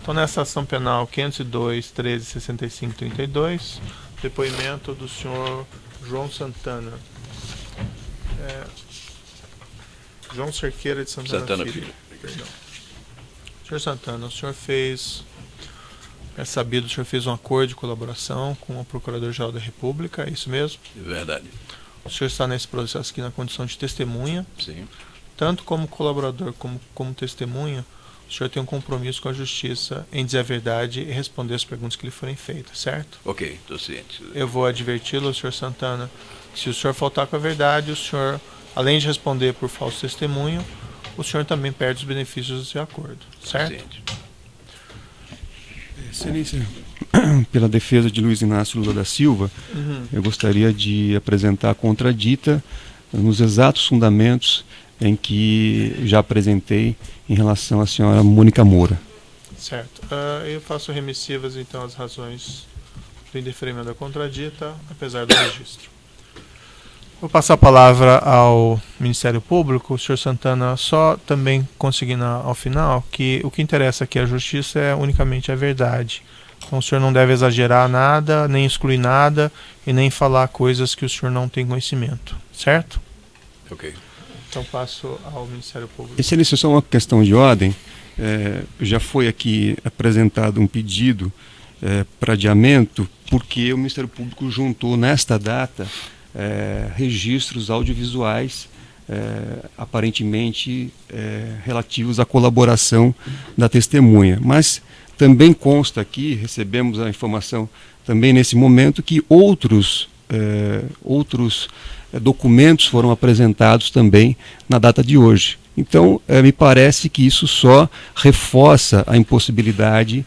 Então, nessa ação penal 502, 13, 65, 32, depoimento do senhor João Santana. João Cerqueira de Santana Filho. Perdão. Senhor Santana, o senhor fez... É sabido, o senhor fez um acordo de colaboração com o Procurador-Geral da República, é isso mesmo? É verdade. O senhor está nesse processo aqui na condição de testemunha. Sim. Tanto como colaborador como testemunha, o senhor tem um compromisso com a Justiça em dizer a verdade e responder as perguntas que lhe forem feitas, certo? Ok, estou ciente. Eu vou adverti-lo, senhor Santana, se o senhor faltar com a verdade, o senhor, além de responder por falso testemunho, o senhor também perde os benefícios desse acordo, certo? Ciente. Excelência, pela defesa de Luiz Inácio Lula da Silva, eu gostaria de apresentar a contradita nos exatos fundamentos em que já apresentei em relação à senhora Mônica Moura. Certo. Eu faço remissivas, então, as razões do indeferimento da contradita, apesar do registro. Vou passar a palavra ao Ministério Público, o senhor Santana, só também conseguindo ao final que o que interessa aqui à Justiça é unicamente a verdade. Então o senhor não deve exagerar nada, nem excluir nada e nem falar coisas que o senhor não tem conhecimento, certo? Ok. Então passo ao Ministério Público. Excelência, só uma questão de ordem. Já foi aqui apresentado um pedido para adiamento, porque o Ministério Público juntou nesta data registros audiovisuais aparentemente relativos à colaboração da testemunha. Mas também consta aqui, recebemos a informação também nesse momento, que outros documentos foram apresentados também na data de hoje. Então, me parece que isso só reforça a impossibilidade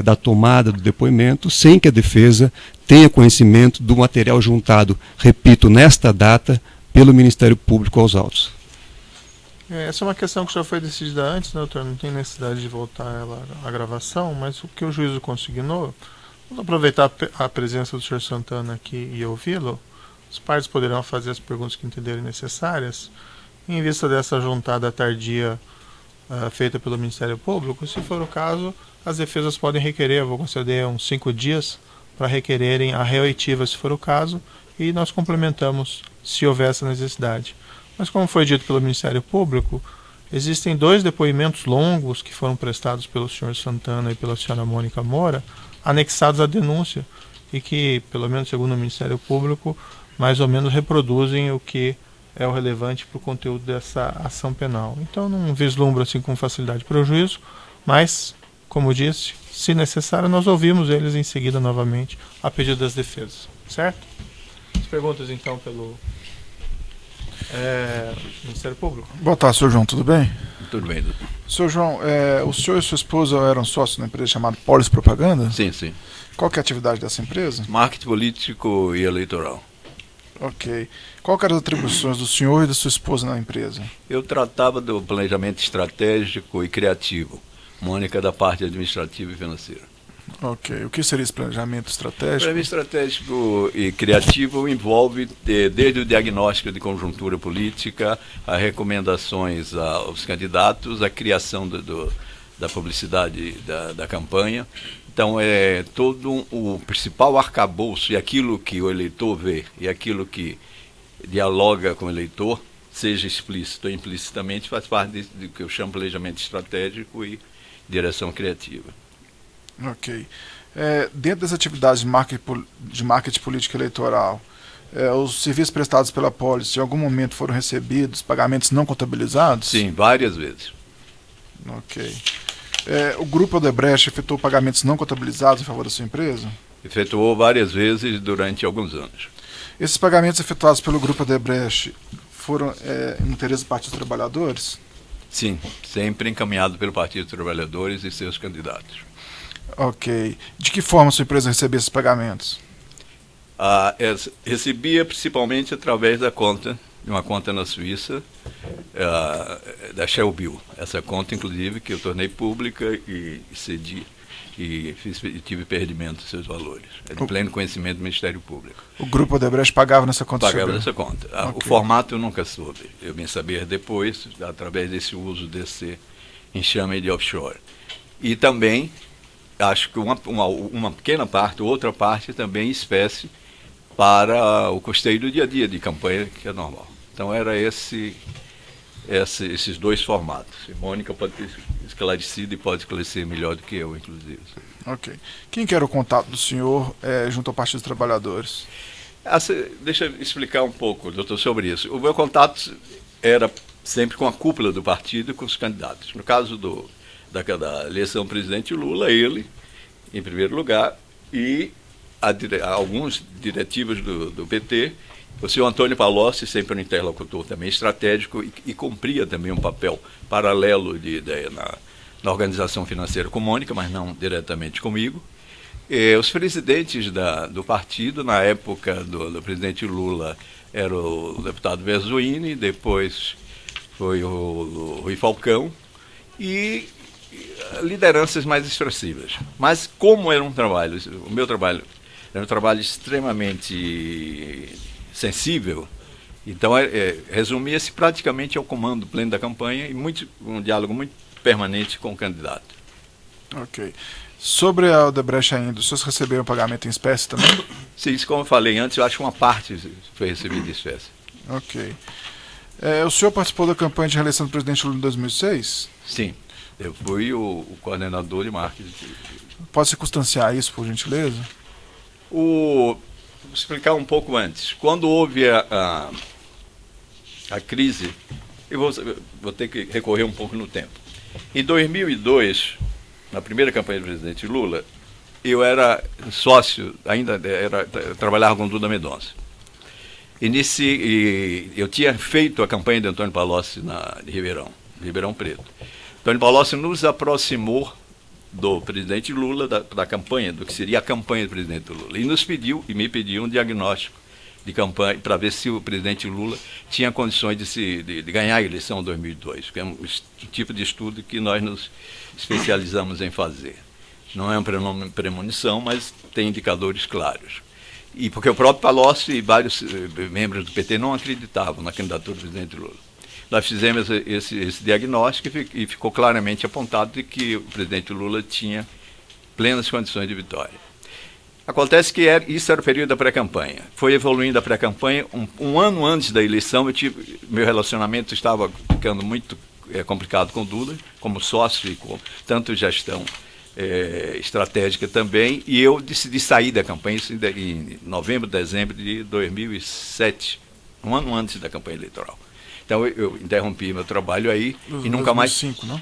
da tomada do depoimento, sem que a defesa tenha conhecimento do material juntado, repito, nesta data, pelo Ministério Público aos autos. Essa é uma questão que já foi decidida antes, né, doutor? Não tem necessidade de voltar ela à gravação, mas o que o juízo consignou, vamos aproveitar a presença do senhor Santana aqui e ouvi-lo. As partes poderão fazer as perguntas que entenderem necessárias. Em vista dessa juntada tardia feita pelo Ministério Público, se for o caso, as defesas podem requerer, eu vou conceder uns 5 dias para requererem a reoitiva, se for o caso, e nós complementamos se houver essa necessidade. Mas como foi dito pelo Ministério Público, existem 2 depoimentos longos que foram prestados pelo senhor Santana e pela senhora Mônica Moura, anexados à denúncia, e que, pelo menos segundo o Ministério Público, mais ou menos reproduzem o que é o relevante para o conteúdo dessa ação penal. Então não vislumbro assim com facilidade para o juízo, mas, como disse, se necessário, nós ouvimos eles em seguida novamente a pedido das defesas. Certo? As perguntas então pelo Ministério Público. Boa tarde, senhor João, tudo bem? Tudo bem, doutor. Senhor João, o senhor e sua esposa eram sócios na empresa chamada Polis Propaganda? Sim, sim. Qual que é a atividade dessa empresa? Marketing político e eleitoral. Ok. Qual que eram as atribuições do senhor e da sua esposa na empresa? Eu tratava do planejamento estratégico e criativo. Mônica da parte administrativa e financeira. Ok. O que seria esse planejamento estratégico? Planejamento estratégico e criativo envolve desde o diagnóstico de conjuntura política, as recomendações aos candidatos, a criação da publicidade da campanha. Então, todo o principal arcabouço e aquilo que o eleitor vê e aquilo que dialoga com o eleitor, seja explícito ou implicitamente, faz parte do que eu chamo de planejamento estratégico e direção criativa. Ok. Dentro das atividades de marketing político eleitoral, os serviços prestados pela Polis, em algum momento foram recebidos, pagamentos não contabilizados? Sim, várias vezes. Ok. O Grupo Odebrecht efetuou pagamentos não contabilizados em favor da sua empresa? Efetuou várias vezes durante alguns anos. Esses pagamentos efetuados pelo Grupo Odebrecht foram em interesse do Partido dos Trabalhadores? Sim, sempre encaminhado pelo Partido dos Trabalhadores e seus candidatos. Ok. De que forma a sua empresa recebia esses pagamentos? Recebia principalmente através de uma conta na Suíça, da Shellbill. Essa conta, inclusive, que eu tornei pública e cedi e tive perdimento dos seus valores. É de pleno conhecimento do Ministério Público. O Grupo Odebrecht pagava nessa conta? Pagava nessa conta. Okay. O formato eu nunca soube. Eu vim saber depois, através desse uso desse enxame de offshore. E também acho que uma pequena parte, outra parte também em espécie, para o custeio do dia a dia de campanha, que é normal. Então era esses dois formatos. E Mônica pode ter esclarecido e pode esclarecer melhor do que eu, inclusive. Ok. Quem que era o contato do senhor junto ao Partido dos Trabalhadores? Deixa eu explicar um pouco, doutor, sobre isso. O meu contato era sempre com a cúpula do partido e com os candidatos. No caso da eleição presidente Lula, ele, em primeiro lugar, e alguns diretivos do PT, o senhor Antônio Palocci, sempre um interlocutor também estratégico e cumpria também um papel paralelo na organização financeira com Mônica, mas não diretamente comigo. Os presidentes do partido, na época do presidente Lula, era o deputado Verzuini, depois foi o Rui Falcão, e lideranças mais expressivas. Mas como era o meu trabalho era um trabalho extremamente sensível, então resumia-se praticamente ao comando pleno da campanha e um diálogo muito permanente com o candidato. Ok. Sobre a Odebrecht ainda, os senhores receberam pagamento em espécie também? Sim, isso como eu falei antes, eu acho que uma parte foi recebida em espécie. Ok. O senhor participou da campanha de reeleição do presidente Lula em 2006? Sim, eu fui o coordenador de marketing. Pode circunstanciar isso, por gentileza? Vou explicar um pouco antes. Quando houve a crise, eu vou ter que recorrer um pouco no tempo. Em 2002, na primeira campanha do presidente Lula, eu era sócio, trabalhava com Duda Mendonça. Eu tinha feito a campanha de Antônio Palocci de Ribeirão Preto. Antônio Palocci nos aproximou do presidente Lula, da campanha, do que seria a campanha do presidente Lula, e me pediu um diagnóstico de campanha para ver se o presidente Lula tinha condições de ganhar a eleição em 2002, que é um tipo de estudo que nós nos especializamos em fazer. Não é uma premonição, mas tem indicadores claros. E porque o próprio Palocci e vários membros do PT não acreditavam na candidatura do presidente Lula. Nós fizemos esse diagnóstico e ficou claramente apontado de que o presidente Lula tinha plenas condições de vitória. Acontece que isso era o período da pré-campanha. Foi evoluindo a pré-campanha. Um ano antes da eleição, meu relacionamento estava ficando muito complicado com o Lula, como sócio e com tanto gestão estratégica também, e eu decidi sair da campanha em novembro, dezembro de 2007, um ano antes da campanha eleitoral. Então eu interrompi meu trabalho aí e nunca mais... 2005, não?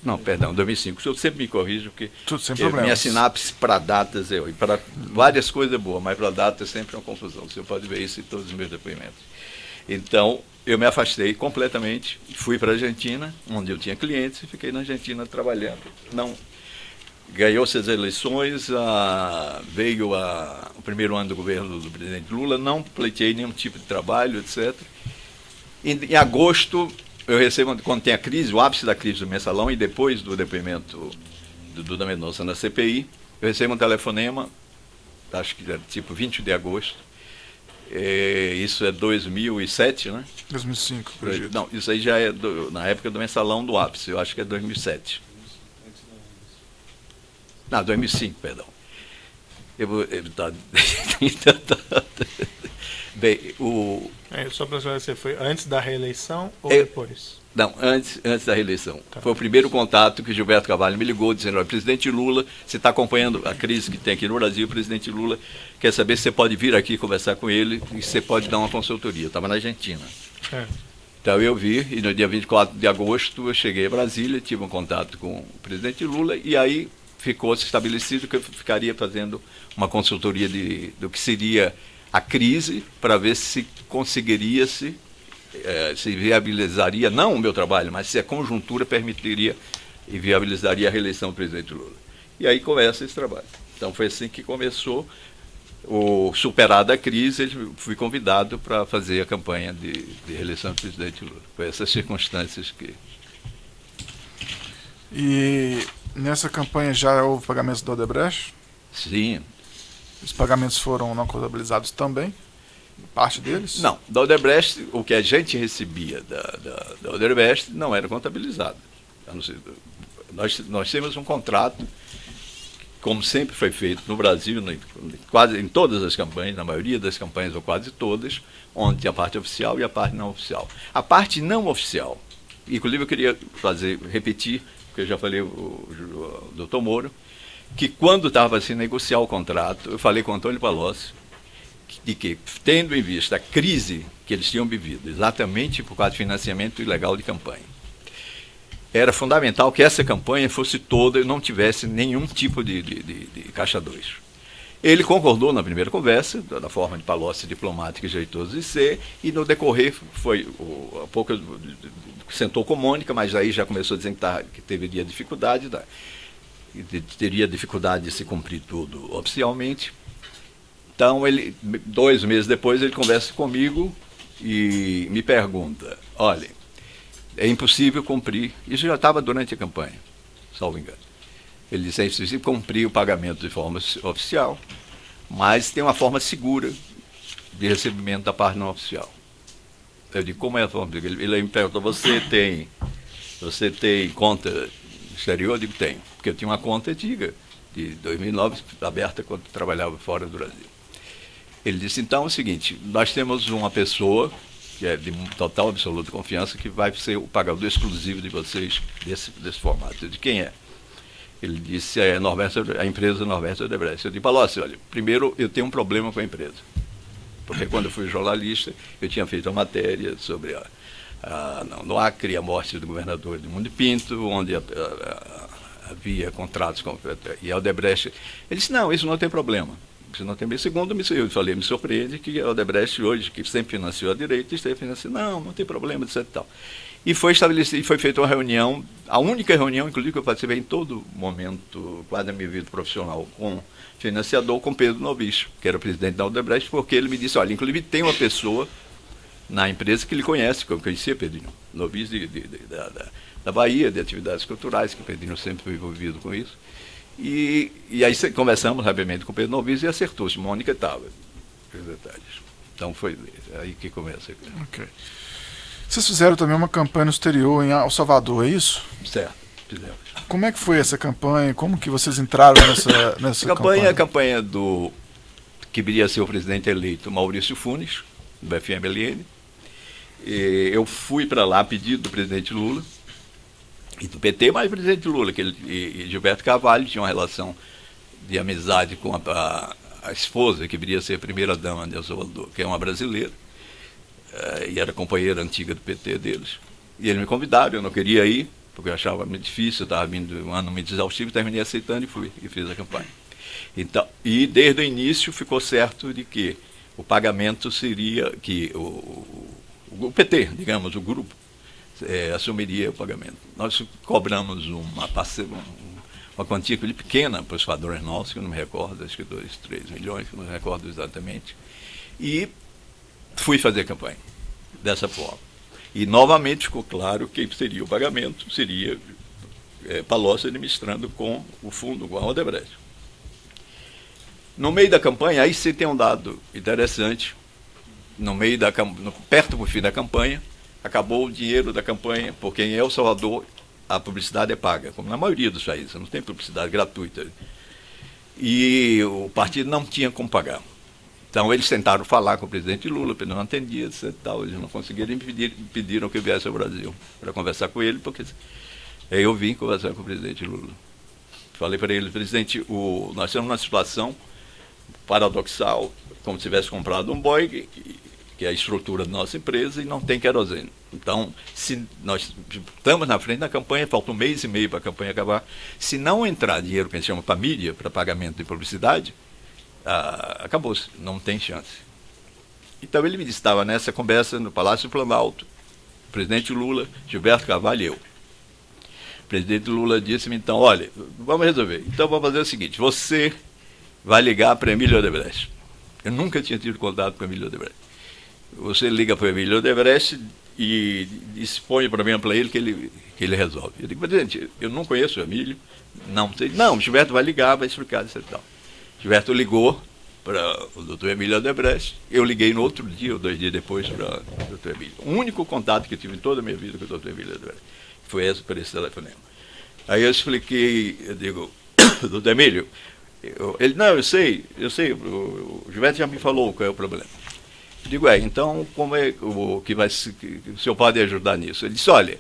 Não, perdão, 2005. Eu sempre me corrijo, porque tudo sem problemas. Minha sinapse para datas, para várias coisas é boa, mas para datas é sempre uma confusão. Você pode ver isso em todos os meus depoimentos. Então, eu me afastei completamente, fui para a Argentina, onde eu tinha clientes, e fiquei na Argentina trabalhando. Ganhou-se as eleições, veio o primeiro ano do governo do presidente Lula, não pleiteei nenhum tipo de trabalho, etc. Em agosto, eu recebo, quando tem a crise, o ápice da crise do Mensalão, e depois do depoimento do Duda Mendonça na CPI, eu recebo um telefonema, acho que era tipo 20 de agosto, isso é 2007, né? 2005, não, isso aí já é na época do Mensalão do ápice, eu acho que é 2007. Não, 2005, perdão. Eu vou evitar... Bem, só para esclarecer, foi antes da reeleição ou depois? Não, antes da reeleição. Tá. Foi o primeiro contato que Gilberto Carvalho me ligou, dizendo: olha, presidente Lula, você está acompanhando a crise que tem aqui no Brasil, o presidente Lula quer saber se você pode vir aqui conversar com ele e se você pode dar uma consultoria. Eu estava na Argentina. Então eu vi, e no dia 24 de agosto eu cheguei a Brasília, tive um contato com o presidente Lula, e aí ficou-se estabelecido que eu ficaria fazendo uma consultoria do que seria a crise, para ver se conseguiria se viabilizaria, não o meu trabalho, mas se a conjuntura permitiria e viabilizaria a reeleição do presidente Lula. E aí começa esse trabalho. Então foi assim que começou. Superada a crise, fui convidado para fazer a campanha de reeleição do presidente Lula. Foi essas circunstâncias que... E nessa campanha já houve pagamentos da Odebrecht? Sim. Os pagamentos foram não contabilizados também? Parte deles? Não, da Odebrecht, o que a gente recebia da Odebrecht não era contabilizado. Nós temos um contrato como sempre foi feito no Brasil, quase em todas as campanhas, na maioria das campanhas ou quase todas, onde tinha a parte oficial e a parte não oficial. A parte não oficial, inclusive eu queria repetir, porque eu já falei o doutor Moro, que quando estava a se negociar o contrato, eu falei com o Antônio Palocci, de que, tendo em vista a crise que eles tinham vivido, exatamente por causa de financiamento ilegal de campanha, era fundamental que essa campanha fosse toda e não tivesse nenhum tipo de caixa 2. Ele concordou na primeira conversa, da forma de Palocci diplomática e jeitoso de ser, e no decorrer foi a pouco sentou com Mônica, mas aí já começou a dizer que teria dificuldade, teria dificuldade de se cumprir tudo oficialmente. Então, 2 meses depois, ele conversa comigo e me pergunta, olha, é impossível cumprir, isso já estava durante a campanha, salvo engano. Ele disse, é impossível cumprir o pagamento de forma oficial, mas tem uma forma segura de recebimento da parte não oficial. Eu digo, como é a forma? Ele me perguntou, você tem conta exterior? Eu digo, tenho, porque eu tinha uma conta antiga, de 2009, aberta quando trabalhava fora do Brasil. Ele disse, então é o seguinte, nós temos uma pessoa que é de total absoluta confiança, que vai ser o pagador exclusivo de vocês desse formato. De quem é? Ele disse, a empresa Norberto Odebrecht. Eu disse, Palocci, olha, primeiro eu tenho um problema com a empresa. Porque quando eu fui jornalista, eu tinha feito uma matéria sobre no Acre, a morte do governador Edmundo Pinto, onde havia contratos com e a Odebrecht. Ele disse, não, isso não tem problema. Isso não tem bem. Segundo, eu falei, me surpreende que a Odebrecht hoje, que sempre financiou a direita, esteja financiando. Não tem problema, etc. E tal. E foi estabelecido, foi feita uma reunião, a única reunião, inclusive, que eu participei em todo momento, quase da minha vida profissional, com financiador, com Pedro Novis, que era o presidente da Odebrecht, porque ele me disse, olha, inclusive tem uma pessoa na empresa que ele conhece, que eu conhecia Pedrinho Novis da Bahia, de atividades culturais, que o Pedrinho sempre foi envolvido com isso. E aí conversamos rapidamente com o Pedro Novis e acertou-se, Mônica estava, os detalhes. Então foi aí que começa. Ok. Vocês fizeram também uma campanha no exterior, em El Salvador, é isso? Certo, fizemos. Como é que foi essa campanha? Como que vocês entraram nessa campanha? A campanha do que viria a ser o presidente eleito, Maurício Funes, do FMLN. Eu fui para lá a pedido do presidente Lula, e do PT, mas o presidente Lula, e Gilberto Carvalho tinham uma relação de amizade com a esposa, que viria a ser a primeira-dama de El Salvador, que é uma brasileira, e era companheira antiga do PT deles. E eles me convidaram, eu não queria ir, porque eu achava muito difícil, eu estava vindo um ano muito exaustivo, terminei aceitando e fui, e fiz a campanha. Então, e desde o início ficou certo de que o pagamento seria, que o PT, digamos, o grupo, assumiria o pagamento. Nós cobramos uma quantia pequena para os padrões nossos, que eu não me recordo, acho que 2, 3 milhões, que eu não me recordo exatamente, e fui fazer a campanha dessa forma. E novamente ficou claro que seria o pagamento, seria Palocci administrando com o fundo, com a Odebrecht. No meio da campanha, aí você tem um dado interessante, perto do fim da campanha, acabou o dinheiro da campanha, porque em El Salvador a publicidade é paga, como na maioria dos países, não tem publicidade gratuita. E o partido não tinha como pagar. Então eles tentaram falar com o presidente Lula, ele não atendia, etc. Eles não conseguiram e pediram que eu viesse ao Brasil para conversar com ele, porque aí eu vim conversar com o presidente Lula. Falei para ele, presidente, nós temos uma situação paradoxal, como se tivesse comprado um Boeing, que é a estrutura da nossa empresa, e não tem querosene. Então, se nós estamos na frente da campanha, falta 1 mês e meio para a campanha acabar, se não entrar dinheiro que a gente chama para mídia, para pagamento de publicidade, acabou-se, não tem chance. Então ele me disse, estava nessa conversa no Palácio do Planalto, o presidente Lula, Gilberto Carvalho e eu. O presidente Lula disse-me, então, olha, vamos resolver. Então vamos fazer o seguinte, você vai ligar para Emílio Odebrecht. Eu nunca tinha tido contato com Emílio Odebrecht. Você liga para o Emílio Odebrecht e expõe o problema para ele que ele resolve. Eu digo, presidente, eu não conheço o Emílio, não sei. Não, o Gilberto vai ligar, vai explicar isso e tal. Gilberto ligou para o doutor Emílio Odebrecht, eu liguei no outro dia, ou 2 dias depois, para o doutor Emílio. O único contato que eu tive em toda a minha vida com o doutor Emílio Odebrecht foi por esse telefonema. Aí eu expliquei, eu digo, do Emílio, ele, não, eu sei, o Gilberto já me falou qual é o problema. Eu digo, então como é que o senhor pode ajudar nisso? Ele disse, olha,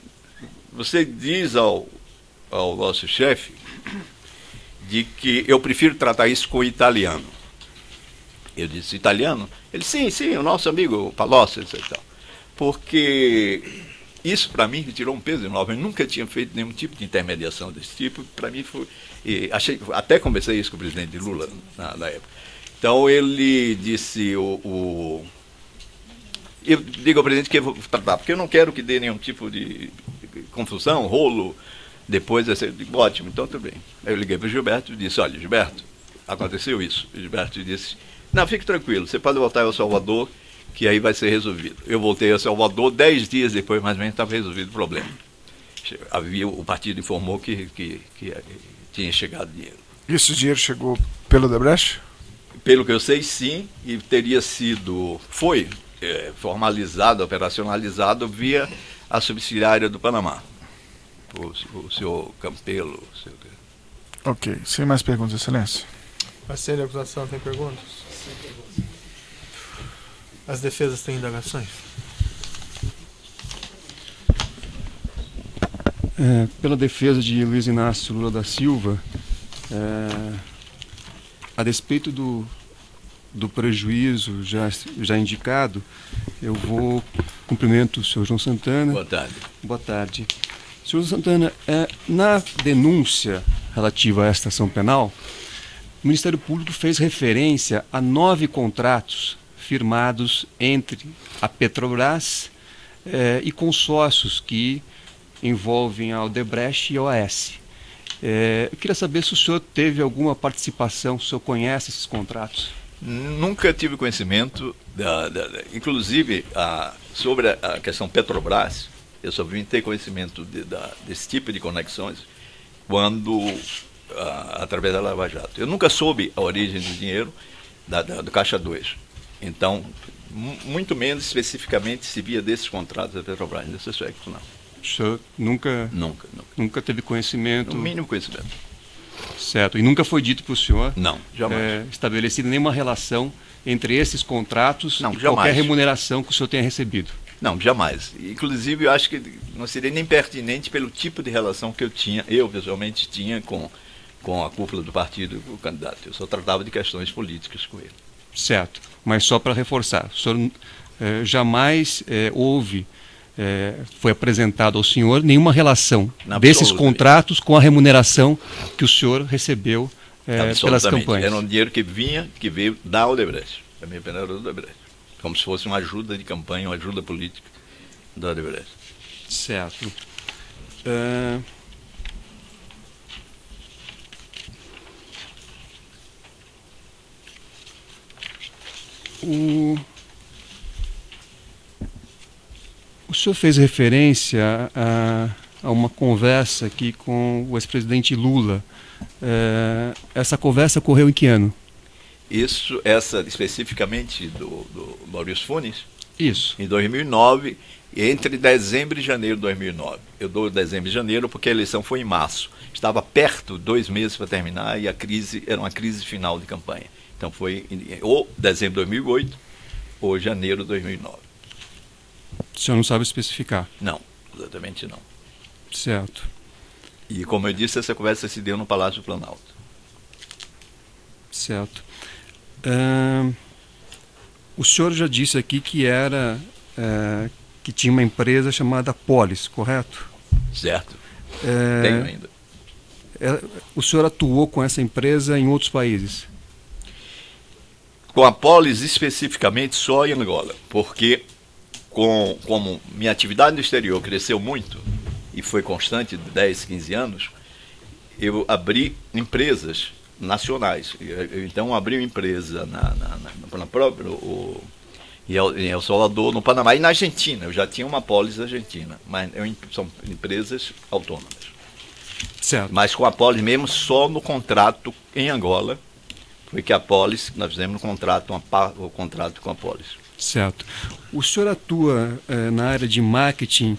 você diz ao nosso chefe de que eu prefiro tratar isso com o italiano. Eu disse, italiano? Ele, sim, o nosso amigo Palocci, etc. Porque isso para mim tirou um peso enorme. Eu nunca tinha feito nenhum tipo de intermediação desse tipo. Para mim foi... até conversei isso com o presidente Lula na época. Então ele disse, eu digo ao presidente que eu vou tratar, porque eu não quero que dê nenhum tipo de confusão, rolo, depois eu digo, ótimo, então tudo bem. Aí eu liguei para o Gilberto e disse, olha, Gilberto, aconteceu isso. O Gilberto disse, não, fique tranquilo, você pode voltar ao Salvador, que aí vai ser resolvido. Eu voltei a Salvador, 10 dias depois, mais ou menos, estava resolvido o problema. O partido informou que tinha chegado dinheiro. E esse dinheiro chegou pelo Odebrecht? Pelo que eu sei, sim, e teria sido, foi formalizado, operacionalizado via a subsidiária do Panamá. O senhor Campelo. Ok, sem mais perguntas, Excelência. Parceiro de acusação tem perguntas? As defesas têm indagações? Pela defesa de Luiz Inácio Lula da Silva, a despeito do prejuízo já indicado, eu cumprimento o senhor João Santana. Boa tarde. Boa tarde. Senhor Santana, na denúncia relativa a esta ação penal, o Ministério Público fez referência a 9 contratos firmados entre a Petrobras e consórcios que envolvem a Odebrecht e a OAS. Eu queria saber se o senhor teve alguma participação, se o senhor conhece esses contratos. Nunca tive conhecimento, inclusive sobre a questão Petrobras, eu só vim ter conhecimento desse tipo de conexões através da Lava Jato. Eu nunca soube a origem do dinheiro do Caixa 2. Então, muito menos especificamente se via desses contratos da Petrobras, nesse aspecto, não. O senhor nunca teve conhecimento? No mínimo conhecimento. Certo. E nunca foi dito para o senhor? Não, jamais. Estabelecida nenhuma relação entre esses contratos não, e jamais. Qualquer remuneração que o senhor tenha recebido? Não, jamais. Inclusive, eu acho que não seria nem pertinente pelo tipo de relação que eu pessoalmente tinha com a cúpula do partido, o candidato. Eu só tratava de questões políticas com ele. Certo. Mas só para reforçar, o senhor jamais foi apresentado ao senhor nenhuma relação desses contratos com a remuneração que o senhor recebeu pelas campanhas? Era um dinheiro que veio da Odebrecht. A minha pena era da Odebrecht. Como se fosse uma ajuda de campanha, uma ajuda política da Odebrecht. Certo. O senhor fez referência a uma conversa aqui com o ex-presidente Lula. Essa conversa ocorreu em que ano? Essa especificamente do Maurício Funes? Isso. Em 2009, entre dezembro e janeiro de 2009. Eu dou dezembro e janeiro porque a eleição foi em março. Estava perto, 2 meses para terminar, e a crise era uma crise final de campanha. Então foi ou dezembro de 2008 ou janeiro de 2009. O senhor não sabe especificar? Não, exatamente não. Certo. E como eu disse, essa conversa se deu no Palácio do Planalto. Certo. O senhor já disse aqui que que tinha uma empresa chamada Polis, correto? Certo. Tenho ainda. O senhor atuou com essa empresa em outros países? Com a Polis especificamente só em Angola, porque como minha atividade no exterior cresceu muito e foi constante de 10, 15 anos, eu abri empresas nacionais. Então abri uma empresa na própria em El Salvador, no Panamá e na Argentina. Eu já tinha uma Polis argentina, mas são empresas autônomas. Certo. Mas com a Polis mesmo, só no contrato em Angola, foi que a Polis, nós fizemos o contrato com a Polis. Certo. O senhor atua na área de marketing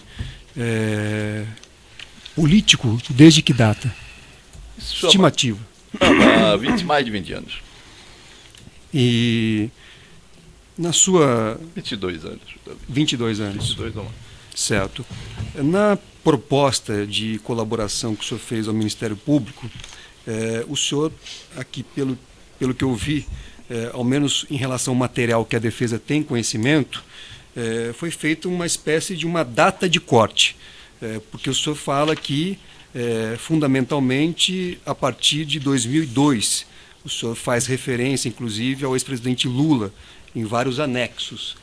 político desde que data? Estimativa. Há mais de 20 anos. E na sua... 22 anos. 22 anos. 22 ou mais. Certo. Na proposta de colaboração que o senhor fez ao Ministério Público, o senhor, aqui pelo que eu vi, ao menos em relação ao material que a defesa tem conhecimento, foi feita uma espécie de uma data de corte, porque o senhor fala que, fundamentalmente, a partir de 2002, o senhor faz referência, inclusive, ao ex-presidente Lula, em vários anexos.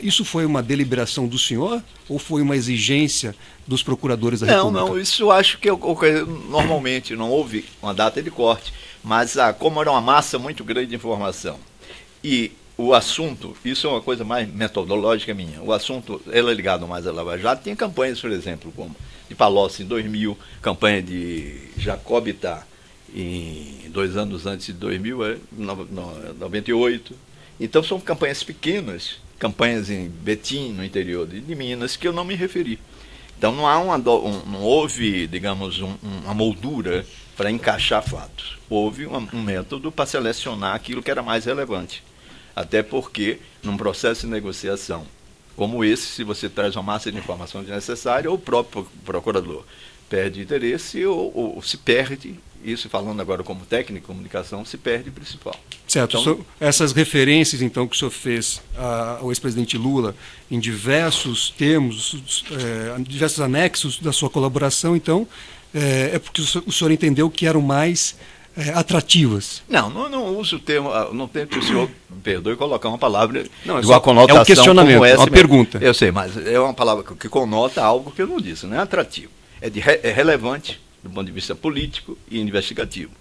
Isso foi uma deliberação do senhor ou foi uma exigência dos procuradores da República? Não, isso eu acho que normalmente não houve uma data de corte, mas como era uma massa muito grande de informação e o assunto, isso é uma coisa mais metodológica minha, o assunto era ligado mais a Lava Jato, tinha campanhas, por exemplo, como de Palocci em 2000, campanha de Jacobitá em 2 anos antes de 2000, 98. Então são campanhas pequenas, campanhas em Betim, no interior de Minas, que eu não me referi. Então não houve, digamos, uma moldura para encaixar fatos. Houve um método para selecionar aquilo que era mais relevante. Até porque, num processo de negociação como esse, se você traz uma massa de informação desnecessária, o próprio procurador perde interesse ou se perde, isso falando agora como técnico de comunicação, se perde o principal. Certo. Então, essas referências, então, que o senhor fez ao ex-presidente Lula em diversos termos, diversos anexos da sua colaboração, então, é porque o senhor entendeu que eram mais atrativas. Não uso o termo, não tento que o senhor, me perdoe, colocar uma palavra igual a conotação. É um questionamento, como essa, uma pergunta. Eu sei, mas é uma palavra que conota algo que eu não disse, não é atrativo. É relevante do ponto de vista político e investigativo.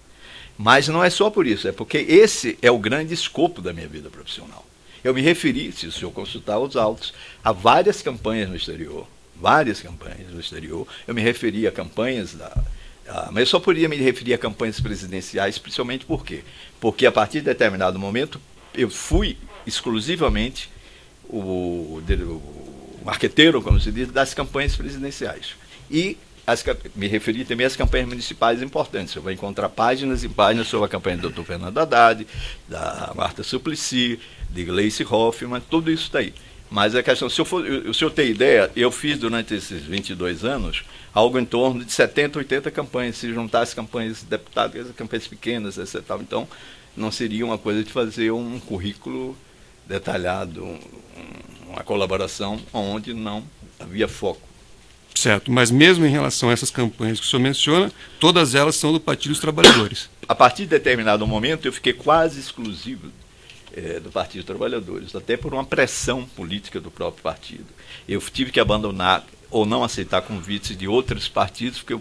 Mas não é só por isso, é porque esse é o grande escopo da minha vida profissional. Eu me referi, se o senhor consultar os autos, a várias campanhas no exterior. Eu me referi a campanhas mas eu só poderia me referir a campanhas presidenciais, principalmente por quê? Porque a partir de determinado momento eu fui exclusivamente o marqueteiro, como se diz, das campanhas presidenciais. E me referi também às campanhas municipais importantes. Você vai encontrar páginas e páginas sobre a campanha do Dr. Fernando Haddad, da Marta Suplicy, de Gleice Hoffmann, tudo isso está aí. Mas a questão, se o senhor tem ideia, eu fiz durante esses 22 anos algo em torno de 70, 80 campanhas, se juntar as campanhas de deputados, as campanhas pequenas, etc. Então, não seria uma coisa de fazer um currículo detalhado, uma colaboração onde não havia foco. Certo, mas mesmo em relação a essas campanhas que o senhor menciona, todas elas são do Partido dos Trabalhadores. A partir de determinado momento, eu fiquei quase exclusivo do Partido dos Trabalhadores, até por uma pressão política do próprio partido. Eu tive que abandonar ou não aceitar convites de outros partidos, porque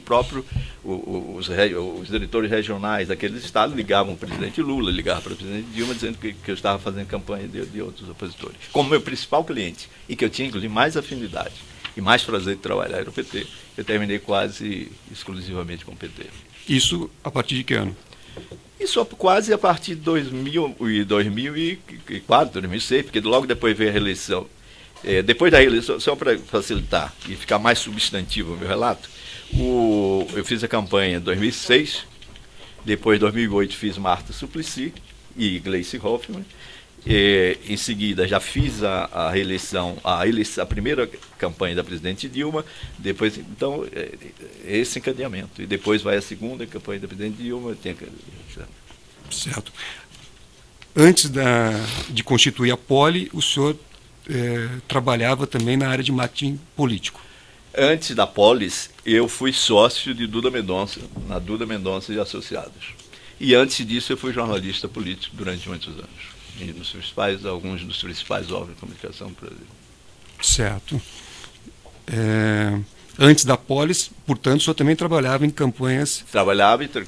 os diretores regionais daqueles estados ligavam para o presidente Lula, ligavam para o presidente Dilma, dizendo que eu estava fazendo campanha de outros opositores. Como meu principal cliente, e que eu tinha, inclusive, mais afinidade e mais prazer de trabalhar era o PT, eu terminei quase exclusivamente com o PT. Isso a partir de que ano? Isso quase a partir de 2004, 2006, porque logo depois veio a reeleição. Depois da reeleição, só para facilitar e ficar mais substantivo o meu relato, eu fiz a campanha em 2006, depois em 2008 fiz Marta Suplicy e Gleice Hoffmann, em seguida já fiz a reeleição, a primeira campanha da presidente Dilma, depois, então, esse encadeamento. E depois vai a segunda campanha da presidente Dilma. Certo. Antes de constituir a Poli, o senhor trabalhava também na área de marketing político. Antes da Polis, eu fui sócio de Duda Mendonça, na Duda Mendonça e Associados. E antes disso, eu fui jornalista político durante muitos anos. Alguns dos principais órgãos de comunicação do Brasil. Certo. Antes da Polis, portanto, o senhor também trabalhava em campanhas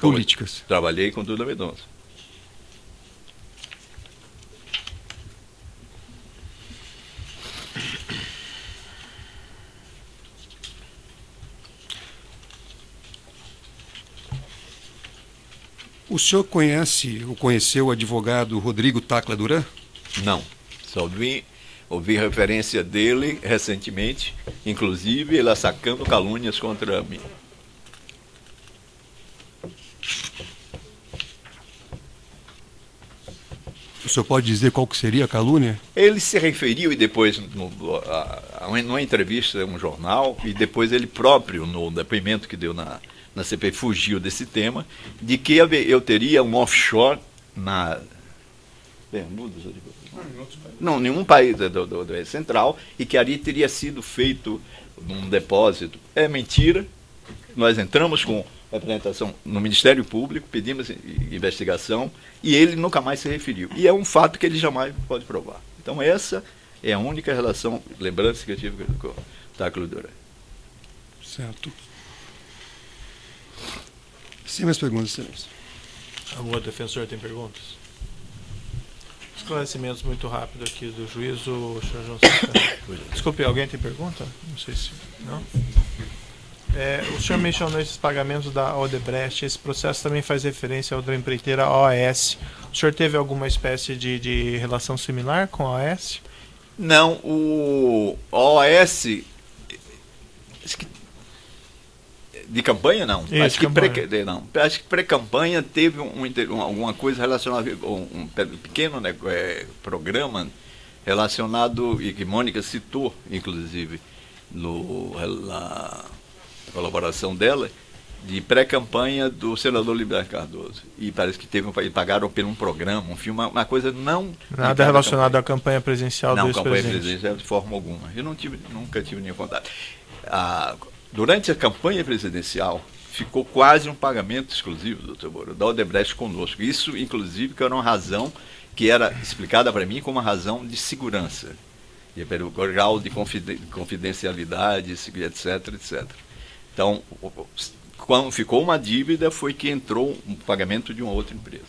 políticas. Trabalhei com Duda Mendonça. O senhor conheceu o advogado Rodrigo Tacla Duran? Não, só ouvi referência dele recentemente, inclusive ele sacando calúnias contra mim. senhor pode dizer qual que seria a calúnia? Ele se referiu, e depois, numa entrevista a um jornal, e depois ele próprio, no depoimento que deu na CPI, fugiu desse tema, de que eu teria um offshore na Bermudas, não, nenhum país do central, e que ali teria sido feito num depósito. É mentira. Nós entramos com representação no Ministério Público, pedimos investigação, e ele nunca mais se referiu. E é um fato que ele jamais pode provar. Então essa é a única relação, lembrança que eu tive com o Táclio Duran. Certo. Sem mais perguntas, excelência. Algum outro defensor tem perguntas? Esclarecimentos muito rápido aqui do juízo, o senhor João Santana. Desculpe, alguém tem pergunta? Não sei se... Não? O senhor mencionou esses pagamentos da Odebrecht, esse processo também faz referência à outra empreiteira, a OAS. O senhor teve alguma espécie de relação similar com a OAS? Não, a OAS de campanha não. Isso, acho que campanha. não. Acho que pré-campanha teve alguma coisa relacionada a um pequeno programa relacionado, e que Mônica citou, inclusive, na colaboração dela, de pré-campanha do senador Liberato Cardoso. E parece que pagaram por um programa, um filme, uma coisa não... Nada relacionado à campanha presidencial do ex-presidente. Não, campanha presidencial de forma alguma. Eu nunca tive nenhum contato. Durante a campanha presidencial, ficou quase um pagamento exclusivo, doutor Moro, da Odebrecht conosco. Isso, inclusive, que era uma razão que era explicada para mim como uma razão de segurança. E pelo grau de confidencialidade, etc, etc. Então, quando ficou uma dívida, foi que entrou um pagamento de uma outra empresa.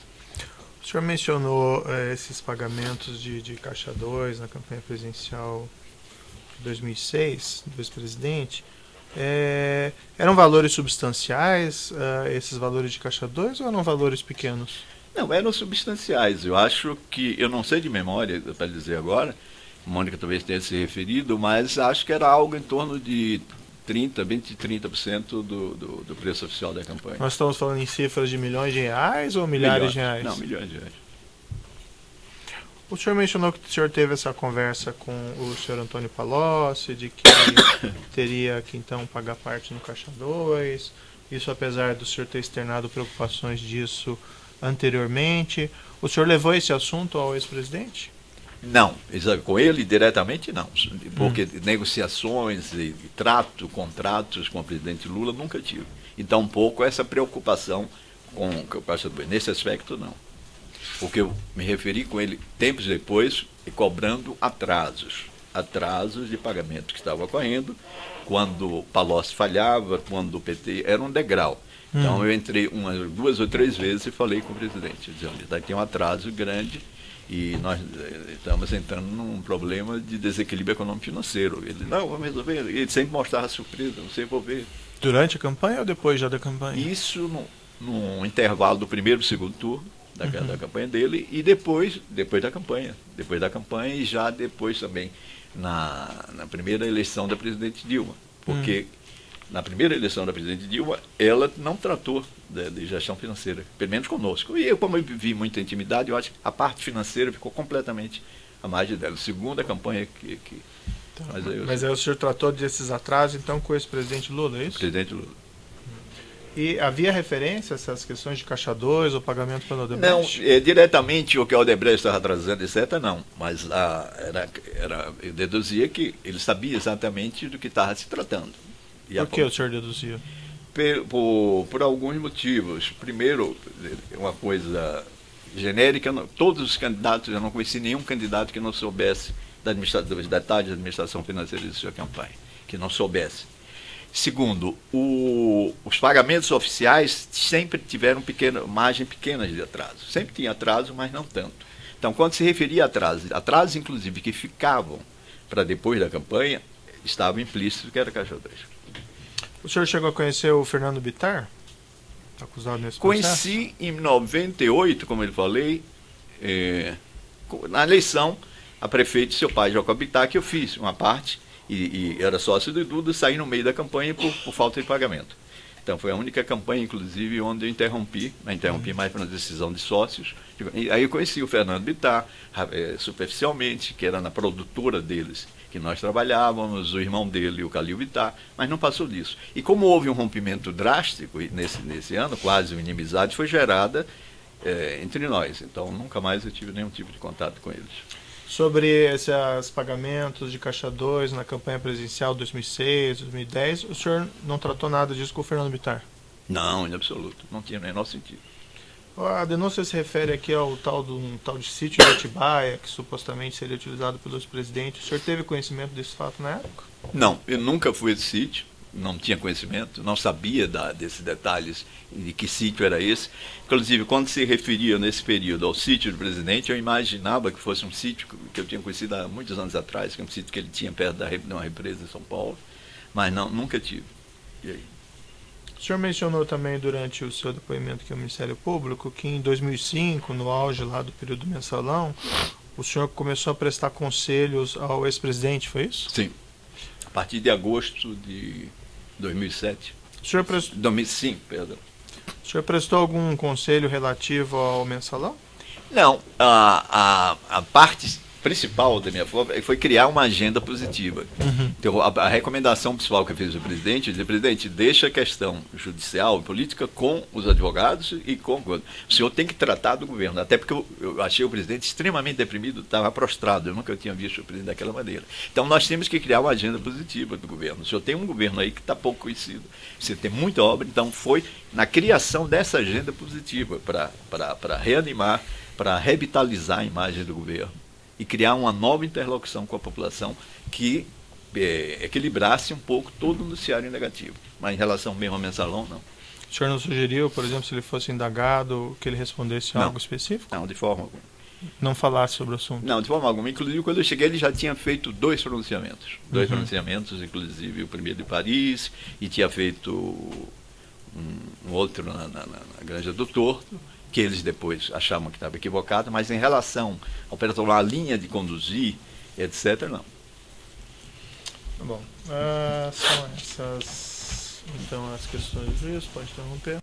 O senhor mencionou esses pagamentos de Caixa 2 na campanha presidencial de 2006, do ex-presidente. Eram valores substanciais, esses valores de Caixa 2, ou eram valores pequenos? Não, eram substanciais. Eu acho que, eu não sei de memória para dizer agora, a Mônica talvez tenha se referido, mas acho que era algo em torno de 20-30% do preço oficial da campanha. Nós estamos falando em cifras de milhões de reais ou milhares de reais? Não, milhões de reais. O senhor mencionou que o senhor teve essa conversa com o senhor Antônio Palocci, de que teria que então pagar parte no Caixa 2, isso apesar do senhor ter externado preocupações disso anteriormente. O senhor levou esse assunto ao ex-presidente? Não, com ele diretamente não, porque negociações e contratos com o presidente Lula nunca tive. Então, um pouco essa preocupação com o Caixa 2, nesse aspecto não. Porque eu me referi com ele tempos depois e cobrando atrasos de pagamento que estava ocorrendo, quando o Palocci falhava, quando o PT era um degrau. Então eu entrei umas 2 ou 3 vezes e falei com o presidente, dizendo, tem um atraso grande e nós estamos entrando num problema de desequilíbrio econômico-financeiro. Ele, não, vamos resolver. Ele sempre mostrava surpresa, não sei, vou ver. Durante a campanha ou depois já da campanha? Isso no intervalo do primeiro e segundo turno da campanha dele, e depois da campanha. Depois da campanha e já depois também na primeira eleição da presidente Dilma. Porque na primeira eleição da presidente Dilma, ela não tratou de gestão financeira, pelo menos conosco. E eu, como eu vi muita intimidade, eu acho que a parte financeira ficou completamente à margem dela. Segunda campanha que tá, mas aí o senhor tratou desses atrasos, então, com o ex-presidente Lula, é isso? Presidente Lula. E havia referência a essas questões de Caixa 2 ou pagamento pela Odebrecht? Não, diretamente o que a Odebrecht estava atrasando, etc., não. Mas eu deduzia que ele sabia exatamente do que estava se tratando. Por que o senhor deduzia? Por alguns motivos. Primeiro, uma coisa genérica, todos os candidatos, eu não conheci nenhum candidato que não soubesse dos detalhes da administração financeira de sua campanha, que não soubesse. Segundo, os pagamentos oficiais sempre tiveram margem pequena de atraso. Sempre tinha atraso, mas não tanto. Então, quando se referia a atrasos inclusive que ficavam para depois da campanha, estava implícito que era Caixa 2. O senhor chegou a conhecer o Fernando Bittar? Acusado nesse processo? Conheci em 98, como eu falei, na eleição a prefeito de seu pai, Jacob Bittar, que eu fiz uma parte, e era sócio do Duda, saí no meio da campanha por falta de pagamento. Então foi a única campanha, inclusive, onde eu interrompi mais para uma decisão de sócios. E aí eu conheci o Fernando Bittar, superficialmente, que era na produtora deles que nós trabalhávamos, o irmão dele, o Calil Bittar, mas não passou disso. E como houve um rompimento drástico nesse ano, quase uma inimizade foi gerada entre nós. Então nunca mais eu tive nenhum tipo de contato com eles. Sobre esses pagamentos de Caixa 2 na campanha presidencial 2006, 2010, o senhor não tratou nada disso com o Fernando Bittar? Não, em absoluto. Não tinha o menor sentido. A denúncia se refere aqui ao tal de sítio de Atibaia, que supostamente seria utilizado pelos presidentes. O senhor teve conhecimento desse fato na época? Não, eu nunca fui a esse sítio, não tinha conhecimento, não sabia desses detalhes de que sítio era esse. Inclusive, quando se referia nesse período ao sítio do presidente, eu imaginava que fosse um sítio que eu tinha conhecido há muitos anos atrás, que é um sítio que ele tinha perto de uma represa em São Paulo, mas não, nunca tive. E aí? O senhor mencionou também durante o seu depoimento aqui ao Ministério Público que em 2005, no auge lá do período mensalão, o senhor começou a prestar conselhos ao ex-presidente, foi isso? Sim. A partir de agosto de 2007. O senhor prestou... 2005, perdão. O senhor prestou algum conselho relativo ao mensalão? Não, a parte principal da minha forma foi criar uma agenda positiva. Então, a recomendação principal que eu fiz ao presidente, dizer, presidente, deixa a questão judicial e política com os advogados e com o senhor tem que tratar do governo, até porque eu achei o presidente extremamente deprimido, estava prostrado, eu nunca tinha visto o presidente daquela maneira. Então nós temos que criar uma agenda positiva do governo. O senhor tem um governo aí que está pouco conhecido, você tem muita obra, então foi na criação dessa agenda positiva para reanimar, para revitalizar a imagem do governo e criar uma nova interlocução com a população que equilibrasse um pouco todo o noticiário negativo. Mas em relação mesmo ao mensalão, não. O senhor não sugeriu, por exemplo, se ele fosse indagado, que ele respondesse algo específico? Não, de forma alguma. Não falasse sobre o assunto? Não, de forma alguma. Inclusive, quando eu cheguei, ele já tinha feito 2 pronunciamentos. 2 pronunciamentos, inclusive o primeiro de Paris, e tinha feito um outro na Granja do Torto, que eles depois achavam que estava equivocado, mas em relação ao a linha de conduzir, etc., não. Bom, são essas, então, as questões do juiz, pode interromper.